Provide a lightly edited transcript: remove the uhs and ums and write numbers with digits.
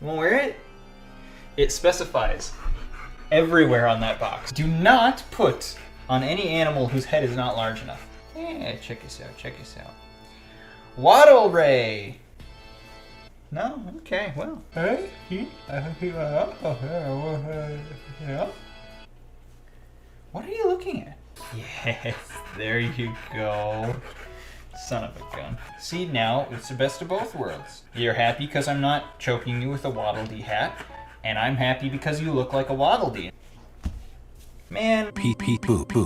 You won't wear it? It specifies everywhere on that box. Do not put on any animal whose head is not large enough. Yeah, check this out, check this out. Waddle-Ray! No? Okay, well. What are you looking at? Yes, there you go. Son of a gun. See, now it's the best of both worlds. You're happy because I'm not choking you with a Waddle-Dee hat, and I'm happy because you look like a Waddle-Dee. Man. Pee pee poo poo.